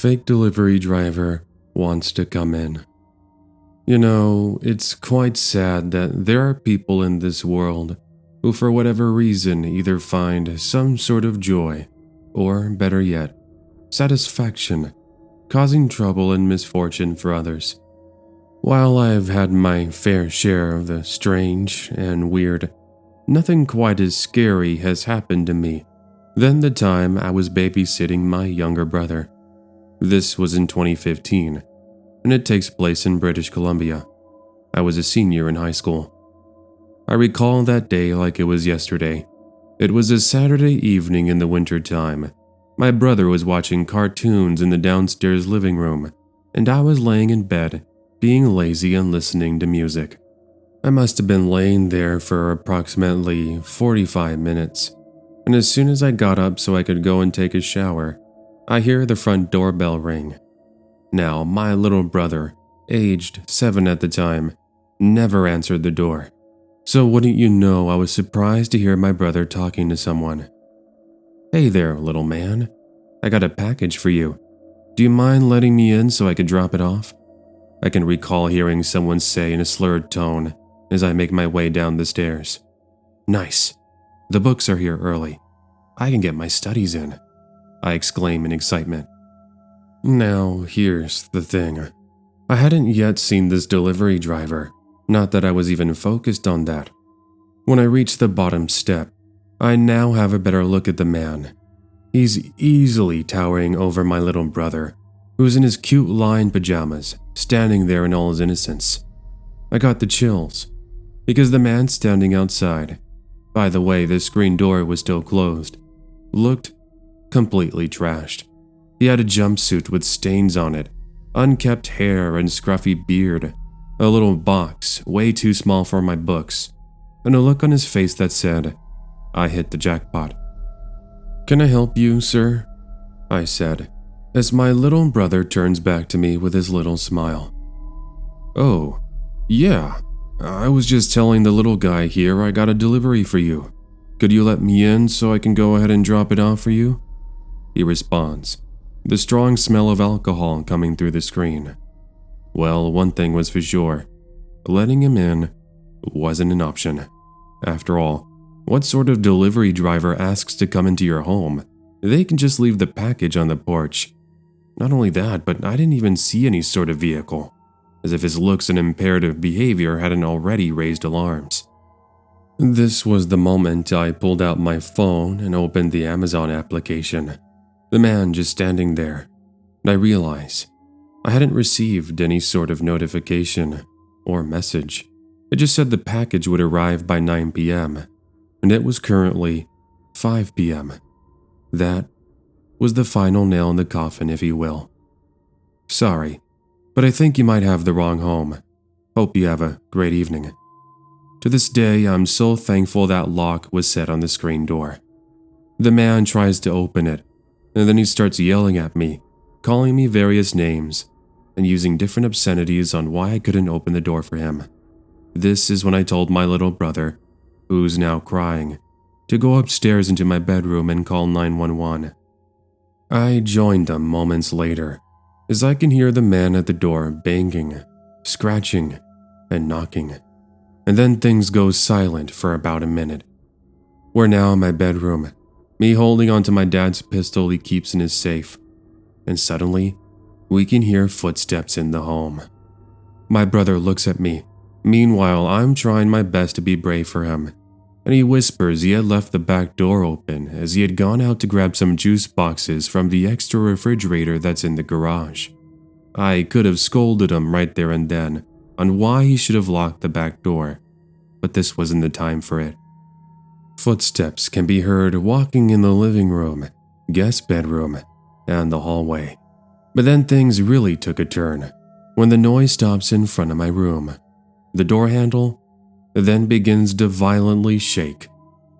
fake delivery driver wants to come in. You know, it's quite sad that there are people in this world who, for whatever reason, either find some sort of joy, or better yet, satisfaction, causing trouble and misfortune for others. While I've had my fair share of the strange and weird, nothing quite as scary has happened to me than the time I was babysitting my younger brother. This was in 2015, and it takes place in British Columbia. I was a senior in high school. I recall that day like it was yesterday. It was a Saturday evening in the winter time. My brother was watching cartoons in the downstairs living room, and I was laying in bed, being lazy and listening to music. I must have been laying there for approximately 45 minutes, and as soon as I got up so I could go and take a shower, I hear the front doorbell ring. Now, my little brother, aged 7 at the time, never answered the door. So wouldn't you know, I was surprised to hear my brother talking to someone. "Hey there, little man. I got a package for you. Do you mind letting me in so I could drop it off?" I can recall hearing someone say in a slurred tone as I make my way down the stairs. "Nice. The books are here early. I can get my studies in," I exclaim in excitement. Now, here's the thing. I hadn't yet seen this delivery driver, not that I was even focused on that. When I reach the bottom step, I now have a better look at the man. He's easily towering over my little brother, who's in his cute lined pajamas, standing there in all his innocence. I got the chills, because the man standing outside, by the way, the screen door was still closed, looked completely trashed. He had a jumpsuit with stains on it, unkempt hair and scruffy beard, a little box way too small for my books, and a look on his face that said, "I hit the jackpot." "Can I help you, sir?" I said, as my little brother turns back to me with his little smile. "Oh, yeah, I was just telling the little guy here I got a delivery for you. Could you let me in so I can go ahead and drop it off for you?" He responds, the strong smell of alcohol coming through the screen. Well, one thing was for sure. Letting him in wasn't an option. After all, what sort of delivery driver asks to come into your home? They can just leave the package on the porch. Not only that, but I didn't even see any sort of vehicle, as if his looks and imperative behavior hadn't already raised alarms. This was the moment I pulled out my phone and opened the Amazon application. The man just standing there, and I realized I hadn't received any sort of notification or message. It just said the package would arrive by 9 p.m., and it was currently 5 p.m. That was the final nail in the coffin, if you will. "Sorry, but I think you might have the wrong home. Hope you have a great evening." To this day, I'm so thankful that lock was set on the screen door. The man tries to open it, and then he starts yelling at me, calling me various names, and using different obscenities on why I couldn't open the door for him. This is when I told my little brother, who's now crying, to go upstairs into my bedroom and call 911. I joined them moments later, as I can hear the man at the door banging, scratching, and knocking, and then things go silent for about a minute. We're now in my bedroom, me holding onto my dad's pistol he keeps in his safe, and suddenly, we can hear footsteps in the home. My brother looks at me. Meanwhile, I'm trying my best to be brave for him, and he whispers he had left the back door open as he had gone out to grab some juice boxes from the extra refrigerator that's in the garage. I could have scolded him right there and then on why he should have locked the back door, but this wasn't the time for it. Footsteps can be heard walking in the living room, guest bedroom, and the hallway. But then things really took a turn when the noise stops in front of my room. The door handle then begins to violently shake,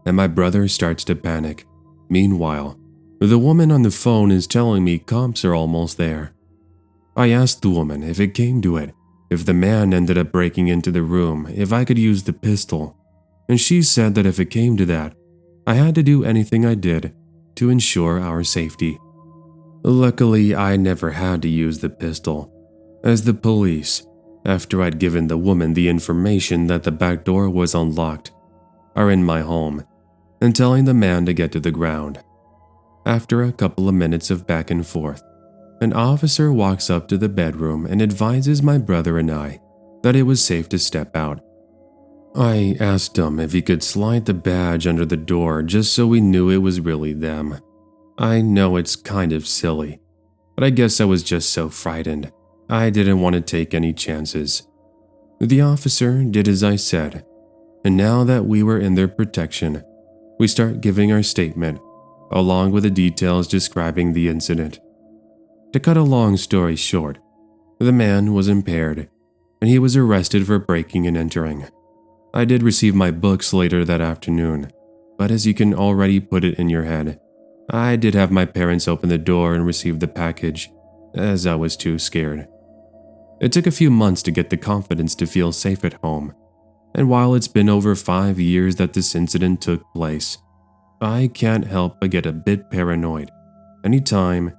and my brother starts to panic. Meanwhile, the woman on the phone is telling me cops are almost there. I asked the woman if it came to it, if the man ended up breaking into the room, if I could use the pistol, and she said that if it came to that, I had to do anything I did to ensure our safety. Luckily, I never had to use the pistol, as the police, after I'd given the woman the information that the back door was unlocked, are in my home and telling the man to get to the ground. After a couple of minutes of back and forth, an officer walks up to the bedroom and advises my brother and I that it was safe to step out. I asked him if he could slide the badge under the door just so we knew it was really them. I know it's kind of silly, but I guess I was just so frightened. I didn't want to take any chances. The officer did as I said, and now that we were in their protection, we start giving our statement, along with the details describing the incident. To cut a long story short, the man was impaired, and he was arrested for breaking and entering. I did receive my books later that afternoon, but as you can already put it in your head, I did have my parents open the door and receive the package, as I was too scared. It took a few months to get the confidence to feel safe at home, and while it's been over 5 years that this incident took place, I can't help but get a bit paranoid anytime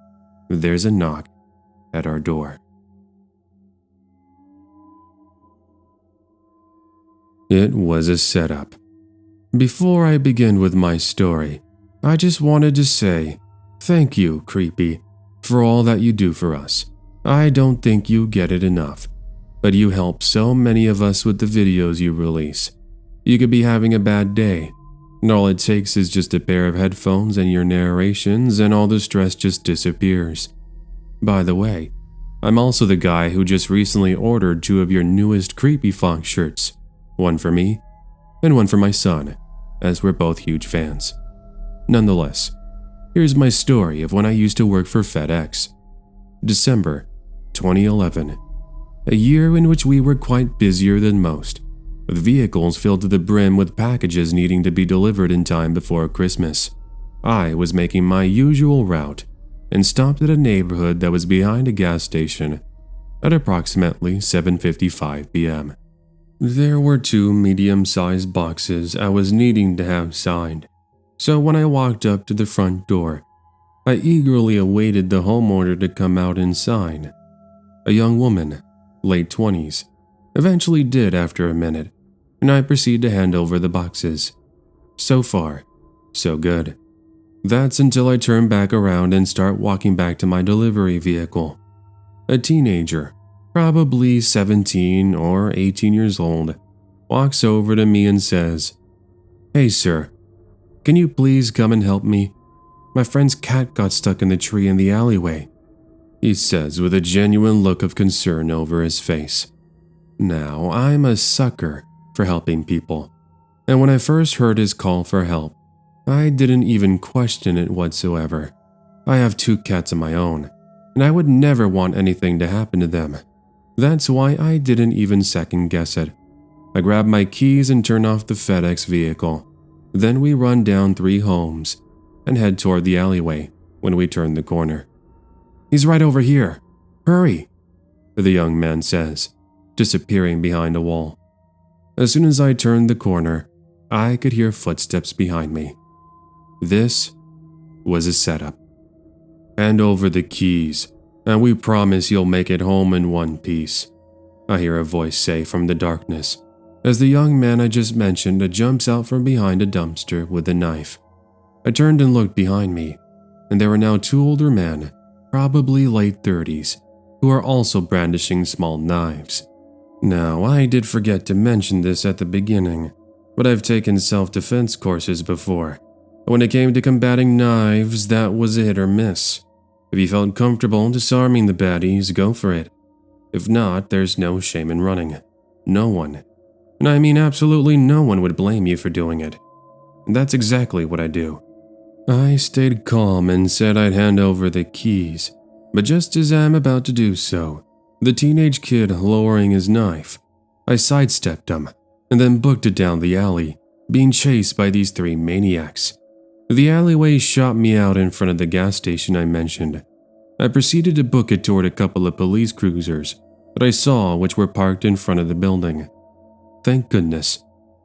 there's a knock at our door. It was a setup. Before I begin with my story, I just wanted to say thank you, Creepy, for all that you do for us. I don't think you get it enough, but you help so many of us with the videos you release. You could be having a bad day, and all it takes is just a pair of headphones and your narrations, and all the stress just disappears. By the way, I'm also the guy who just recently ordered 2 of your newest Creepy Fox shirts, one for me and one for my son, as we're both huge fans. Nonetheless, here's my story of when I used to work for FedEx. December 2011, a year in which we were quite busier than most, with vehicles filled to the brim with packages needing to be delivered in time before Christmas. I was making my usual route and stopped at a neighborhood that was behind a gas station at approximately 7:55 p.m. There were 2 medium-sized boxes I was needing to have signed, so when I walked up to the front door, I eagerly awaited the homeowner to come out and sign. A young woman, late 20s, eventually did after a minute, and I proceed to hand over the boxes. So far, so good. That's until I turn back around and start walking back to my delivery vehicle. A teenager, probably 17 or 18 years old, walks over to me and says, "Hey sir, can you please come and help me? My friend's cat got stuck in the tree in the alleyway," he says with a genuine look of concern over his face. Now, I'm a sucker for helping people, and when I first heard his call for help, I didn't even question it whatsoever. I have 2 cats of my own, and I would never want anything to happen to them. That's why I didn't even second guess it. I grab my keys and turn off the FedEx vehicle. Then we run down 3 homes and head toward the alleyway when we turn the corner. "He's right over here. Hurry," the young man says, disappearing behind a wall. As soon as I turned the corner, I could hear footsteps behind me. This was a setup. "Hand over the keys, and we promise you'll make it home in one piece," I hear a voice say from the darkness, as the young man I just mentioned jumps out from behind a dumpster with a knife. I turned and looked behind me, and there were now 2 older men, probably late 30s, who are also brandishing small knives. Now, I did forget to mention this at the beginning, but I've taken self-defense courses before. When it came to combating knives, that was a hit or miss. If you felt comfortable disarming the baddies, go for it. If not, there's no shame in running. No one. And I mean absolutely no one would blame you for doing it. And that's exactly what I do. I stayed calm and said I'd hand over the keys, but just as I'm about to do so, the teenage kid lowering his knife, I sidestepped him and then booked it down the alley, being chased by these 3 maniacs. The alleyway shot me out in front of the gas station I mentioned. I proceeded to book it toward a couple of police cruisers that I saw which were parked in front of the building. Thank goodness,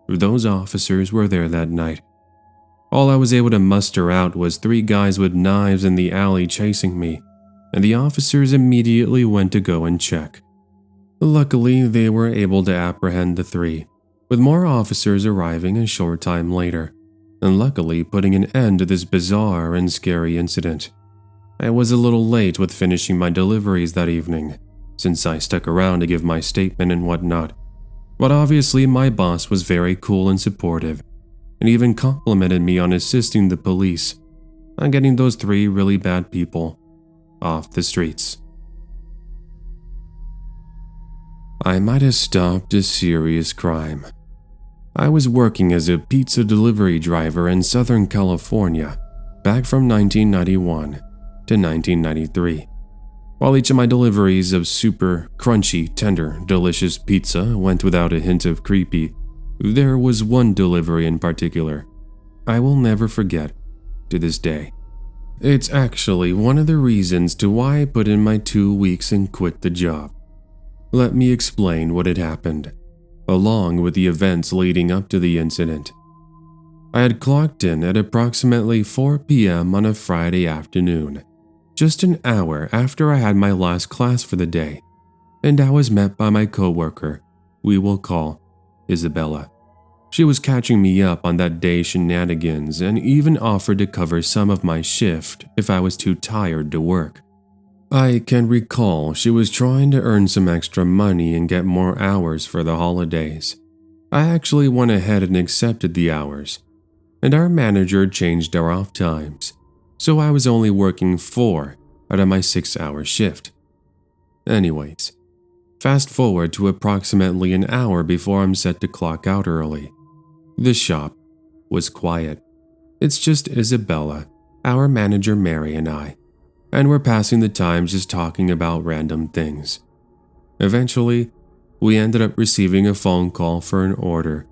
those officers were there that night. All I was able to muster out was 3 guys with knives in the alley chasing me, and the officers immediately went to go and check. Luckily, they were able to apprehend the three, with more officers arriving a short time later, and luckily putting an end to this bizarre and scary incident. I was a little late with finishing my deliveries that evening, since I stuck around to give my statement and whatnot, but obviously my boss was very cool and supportive, and even complimented me on assisting the police on getting those three really bad people off the streets. I might have stopped a serious crime. I was working as a pizza delivery driver in Southern California back from 1991 to 1993. While each of my deliveries of super crunchy, tender, delicious pizza went without a hint of creepy, there was one delivery in particular I will never forget to this day. It's actually one of the reasons to why I put in my 2 weeks and quit the job. Let me explain what had happened, along with the events leading up to the incident. I had clocked in at approximately 4 p.m. on a Friday afternoon, just an hour after I had my last class for the day, and I was met by my coworker, we will call Isabella. She was catching me up on that day's shenanigans and even offered to cover some of my shift if I was too tired to work. I can recall she was trying to earn some extra money and get more hours for the holidays. I actually went ahead and accepted the hours, and our manager changed our off times, so I was only working 4 out of my 6-hour shift. Anyways, fast forward to approximately an hour before I'm set to clock out early. The shop was quiet. It's just Isabella, our manager Mary, and I, and we're passing the time just talking about random things. Eventually, we ended up receiving a phone call for an order,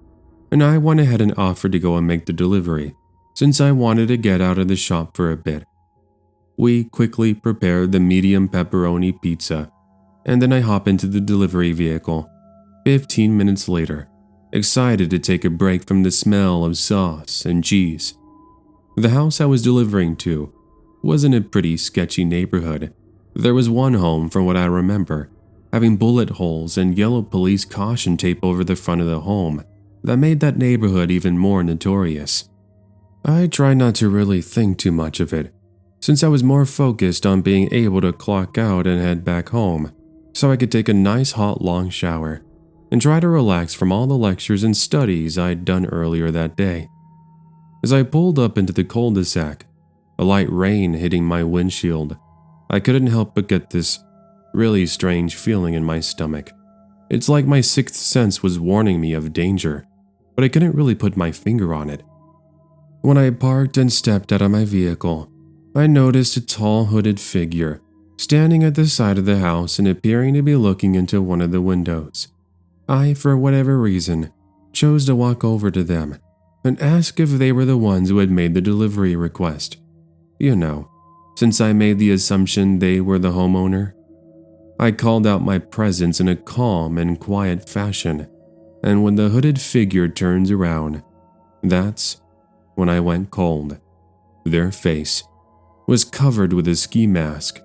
and I went ahead and offered to go and make the delivery since I wanted to get out of the shop for a bit. We quickly prepared the medium pepperoni pizza, and then I hop into the delivery vehicle 15 minutes later, excited to take a break from the smell of sauce and cheese. The house I was delivering to was in a pretty sketchy neighborhood. There was one home, from what I remember, having bullet holes and yellow police caution tape over the front of the home that made that neighborhood even more notorious. I tried not to really think too much of it, since I was more focused on being able to clock out and head back home so I could take a nice hot long shower and try to relax from all the lectures and studies I'd done earlier that day. As I pulled up into the cul-de-sac, a light rain hitting my windshield, I couldn't help but get this really strange feeling in my stomach. It's like my sixth sense was warning me of danger, but I couldn't really put my finger on it. When I parked and stepped out of my vehicle, I noticed a tall hooded figure standing at the side of the house and appearing to be looking into one of the windows. I, for whatever reason, chose to walk over to them and ask if they were the ones who had made the delivery request. You know, since I made the assumption they were the homeowner. I called out my presence in a calm and quiet fashion, and when the hooded figure turns around, that's when I went cold. Their face was covered with a ski mask,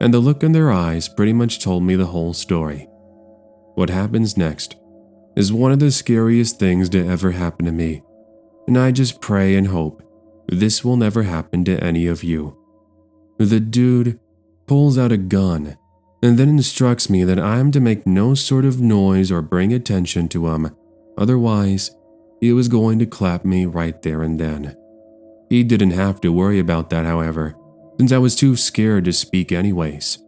and the look in their eyes pretty much told me the whole story. What happens next is one of the scariest things to ever happen to me, and I just pray and hope this will never happen to any of you. The dude pulls out a gun and then instructs me that I am to make no sort of noise or bring attention to him, otherwise he was going to clap me right there and then. He didn't have to worry about that, however, since I was too scared to speak anyways.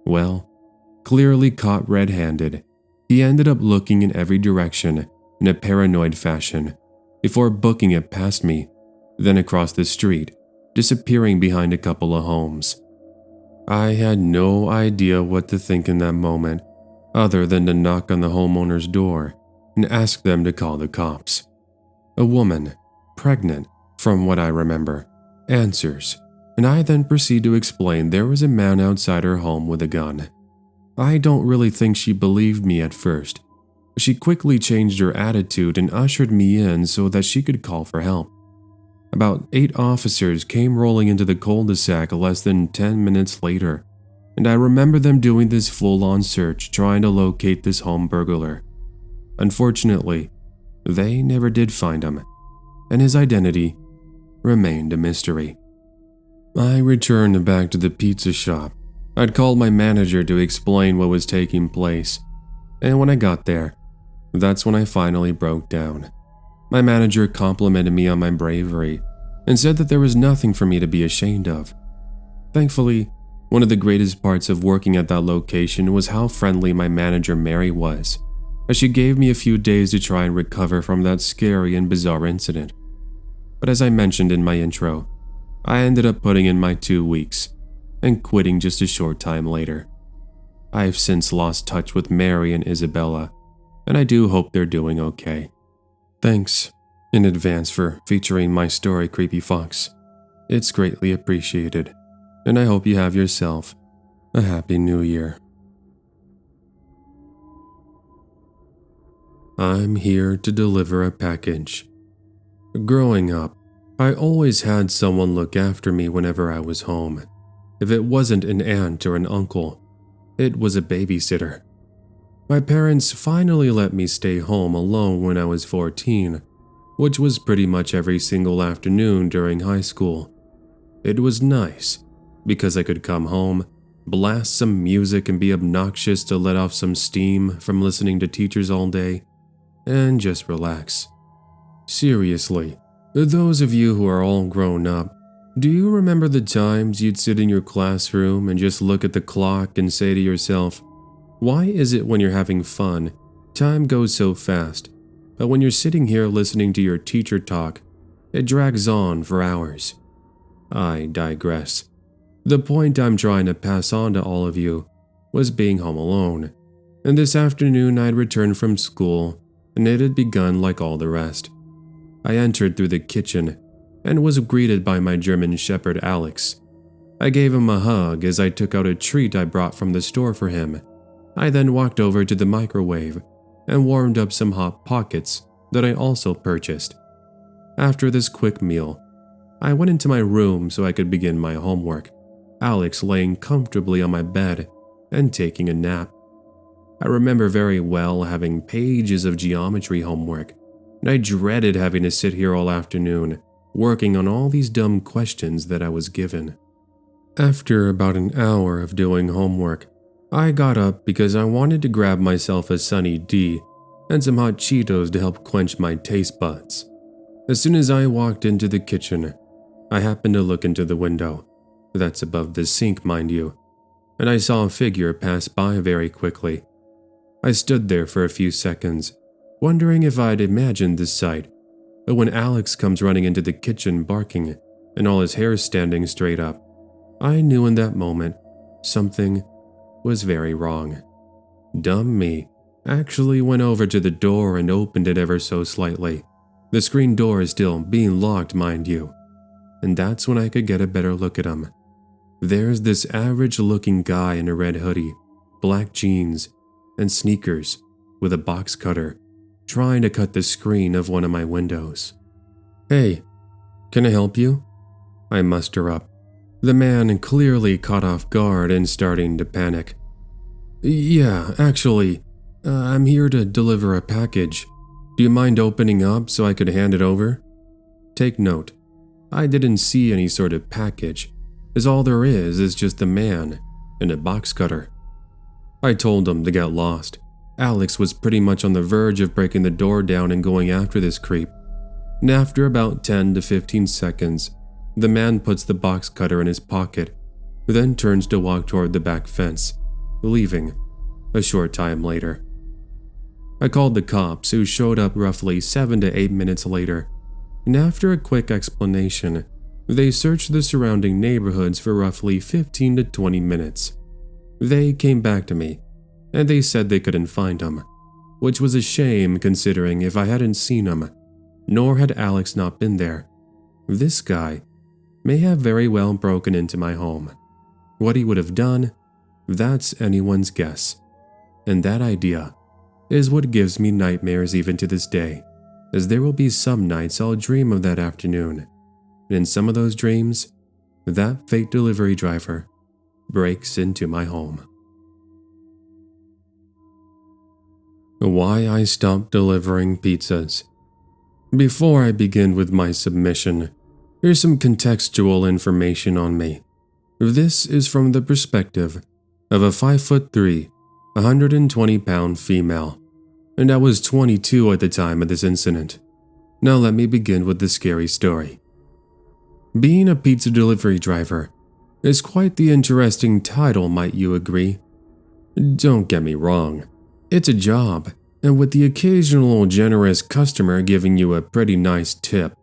Well, clearly caught red-handed, he ended up looking in every direction in a paranoid fashion before booking it past me, then across the street, disappearing behind a couple of homes. I had no idea what to think in that moment, other than to knock on the homeowner's door and ask them to call the cops. A woman, pregnant, from what I remember, answers, and I then proceed to explain there was a man outside her home with a gun. I don't really think she believed me at first. She quickly changed her attitude and ushered me in so that she could call for help. About 8 officers came rolling into the cul-de-sac less than 10 minutes later, and I remember them doing this full-on search trying to locate this home burglar. Unfortunately, they never did find him, and his identity remained a mystery. I returned back to the pizza shop. I'd called my manager to explain what was taking place, and when I got there, that's when I finally broke down. My manager complimented me on my bravery and said that there was nothing for me to be ashamed of. Thankfully, one of the greatest parts of working at that location was how friendly my manager Mary was, as she gave me a few days to try and recover from that scary and bizarre incident. But as I mentioned in my intro, I ended up putting in my 2 weeks and quitting just a short time later. I've since lost touch with Mary and Isabella, and I do hope they're doing okay. Thanks in advance for featuring my story, Creepy Fox. It's greatly appreciated, and I hope you have yourself a happy new year. I'm here to deliver a package. Growing up, I always had someone look after me whenever I was home. If it wasn't an aunt or an uncle, it was a babysitter. My parents finally let me stay home alone when I was 14, which was pretty much every single afternoon during high school. It was nice, because I could come home, blast some music and be obnoxious to let off some steam from listening to teachers all day, and just relax. Seriously, those of you who are all grown up, do you remember the times you'd sit in your classroom and just look at the clock and say to yourself, why is it when you're having fun, time goes so fast, but when you're sitting here listening to your teacher talk, it drags on for hours? I digress. The point I'm trying to pass on to all of you was being home alone, and this afternoon I'd returned from school and it had begun like all the rest. I entered through the kitchen and was greeted by my German Shepherd Alex. I gave him a hug as I took out a treat I brought from the store for him. I then walked over to the microwave and warmed up some Hot Pockets that I also purchased. After this quick meal, I went into my room so I could begin my homework, Alex laying comfortably on my bed and taking a nap. I remember very well having pages of geometry homework, and I dreaded having to sit here all afternoon working on all these dumb questions that I was given. After about an hour of doing homework, I got up because I wanted to grab myself a Sunny D and some hot Cheetos to help quench my taste buds. As soon as I walked into the kitchen, I happened to look into the window. That's above the sink, mind you, and I saw a figure pass by very quickly. I stood there for a few seconds, wondering if I'd imagined this sight, but when Alex comes running into the kitchen barking and all his hair standing straight up, I knew in that moment something was very wrong. Dumb me actually went over to the door and opened it ever so slightly. The screen door is still being locked, mind you, and that's when I could get a better look at him. There's this average-looking guy in a red hoodie, black jeans, and sneakers with a box cutter, trying to cut the screen of one of my windows. "Hey, can I help you?" I muster up, the man clearly caught off guard and starting to panic. "Yeah, actually, I'm here to deliver a package. Do you mind opening up so I could hand it over?" Take note, I didn't see any sort of package, as all there is just a man and a box cutter. I told him to get lost. Alex was pretty much on the verge of breaking the door down and going after this creep. And after about 10 to 15 seconds, the man puts the box cutter in his pocket, then turns to walk toward the back fence, leaving a short time later. I called the cops, who showed up roughly 7 to 8 minutes later, and after a quick explanation, they searched the surrounding neighborhoods for roughly 15 to 20 minutes. They came back to me, and they said they couldn't find him, which was a shame considering if I hadn't seen him, nor had Alex not been there, this guy may have very well broken into my home. What he would have done, that's anyone's guess. And that idea is what gives me nightmares even to this day, as there will be some nights I'll dream of that afternoon, and in some of those dreams, that fake delivery driver breaks into my home. Why I stopped delivering pizzas. Before I begin with my submission, here's some contextual information on me. This is from the perspective of a 5'3", 120-pound female, and I was 22 at the time of this incident. Now let me begin with the scary story. Being a pizza delivery driver is quite the interesting title, might you agree? Don't get me wrong, it's a job, and with the occasional generous customer giving you a pretty nice tip,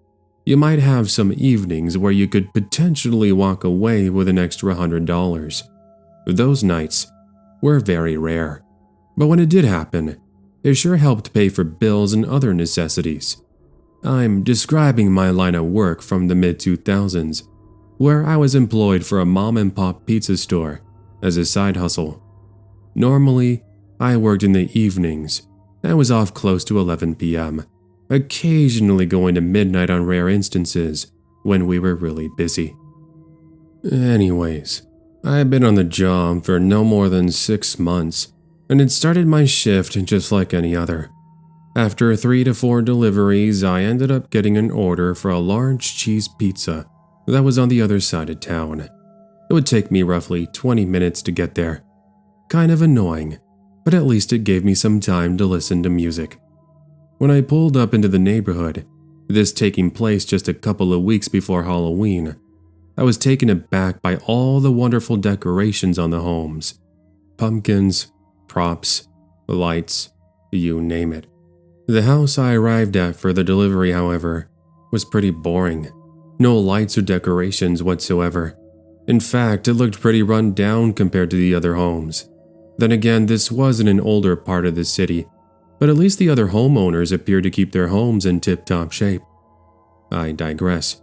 you might have some evenings where you could potentially walk away with an extra $100. Those nights were very rare, but when it did happen, it sure helped pay for bills and other necessities. I'm describing my line of work from the mid-2000s, where I was employed for a mom-and-pop pizza store as a side hustle. Normally, I worked in the evenings and was off close to 11 p.m., occasionally going to midnight on rare instances when we were really busy. Anyways, I've been on the job for no more than 6 months, and had started my shift just like any other. After 3 to 4 deliveries, I ended up getting an order for a large cheese pizza that was on the other side of town. It would take me roughly 20 minutes to get there. Kind of annoying, but at least it gave me some time to listen to music. When I pulled up into the neighborhood, this taking place just a couple of weeks before Halloween, I was taken aback by all the wonderful decorations on the homes. Pumpkins, props, lights, you name it. The house I arrived at for the delivery, however, was pretty boring. No lights or decorations whatsoever. In fact, it looked pretty run down compared to the other homes. Then again, this was in an older part of the city, but at least the other homeowners appeared to keep their homes in tip-top shape. I digress.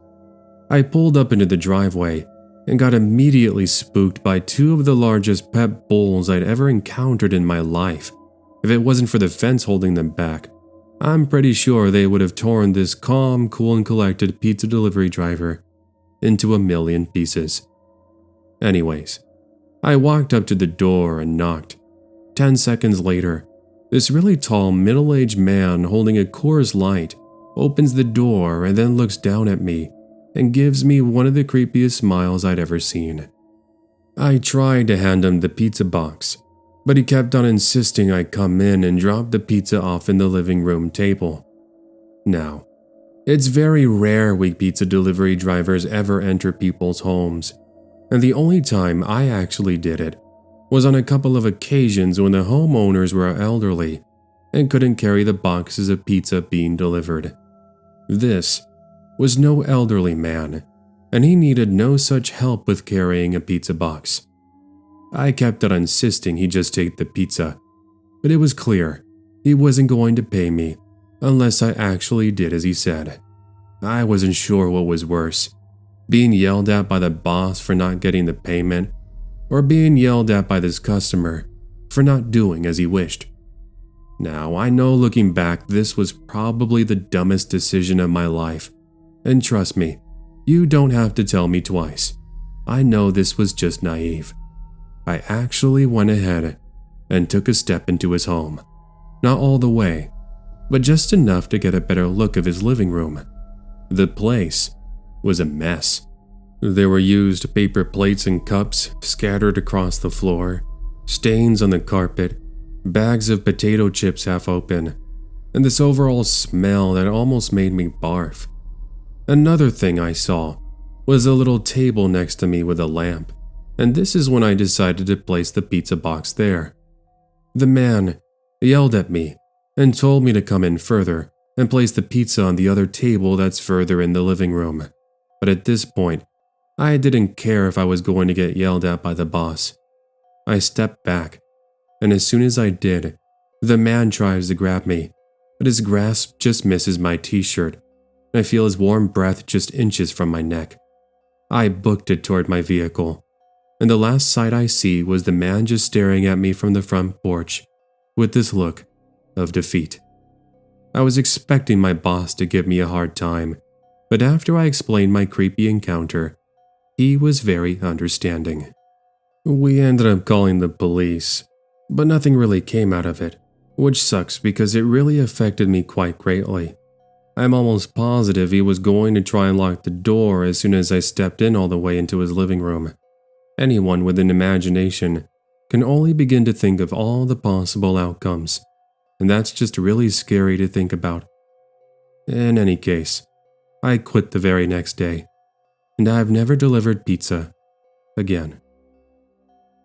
I pulled up into the driveway and got immediately spooked by 2 of the largest pet bulls I'd ever encountered in my life. If it wasn't for the fence holding them back, I'm pretty sure they would have torn this calm, cool, and collected pizza delivery driver into a million pieces. Anyways, I walked up to the door and knocked. 10 seconds later, this really tall, middle-aged man holding a Coors Light opens the door and then looks down at me and gives me one of the creepiest smiles I'd ever seen. I tried to hand him the pizza box, but he kept on insisting I come in and drop the pizza off in the living room table. Now, it's very rare we pizza delivery drivers ever enter people's homes, and the only time I actually did it was on a couple of occasions when the homeowners were elderly and couldn't carry the boxes of pizza being delivered. This was no elderly man, and he needed no such help with carrying a pizza box. I kept on insisting he just take the pizza, but it was clear he wasn't going to pay me unless I actually did as he said. I wasn't sure what was worse, being yelled at by the boss for not getting the payment, or being yelled at by this customer for not doing as he wished. Now, I know looking back, this was probably the dumbest decision of my life, and trust me, you don't have to tell me twice. I know this was just naive. I actually went ahead and took a step into his home. Not all the way, but just enough to get a better look of his living room. The place was a mess. There were used paper plates and cups scattered across the floor, stains on the carpet, bags of potato chips half open, and this overall smell that almost made me barf. Another thing I saw was a little table next to me with a lamp, and this is when I decided to place the pizza box there. The man yelled at me and told me to come in further and place the pizza on the other table that's further in the living room. But at this point, I didn't care if I was going to get yelled at by the boss. I stepped back, and as soon as I did, the man tries to grab me, but his grasp just misses my t-shirt, and I feel his warm breath just inches from my neck. I booked it toward my vehicle, and the last sight I see was the man just staring at me from the front porch with this look of defeat. I was expecting my boss to give me a hard time, but after I explained my creepy encounter, he was very understanding. We ended up calling the police, but nothing really came out of it, which sucks because it really affected me quite greatly. I'm almost positive he was going to try and lock the door as soon as I stepped in all the way into his living room. Anyone with an imagination can only begin to think of all the possible outcomes, and that's just really scary to think about. In any case, I quit the very next day, and I've never delivered pizza again.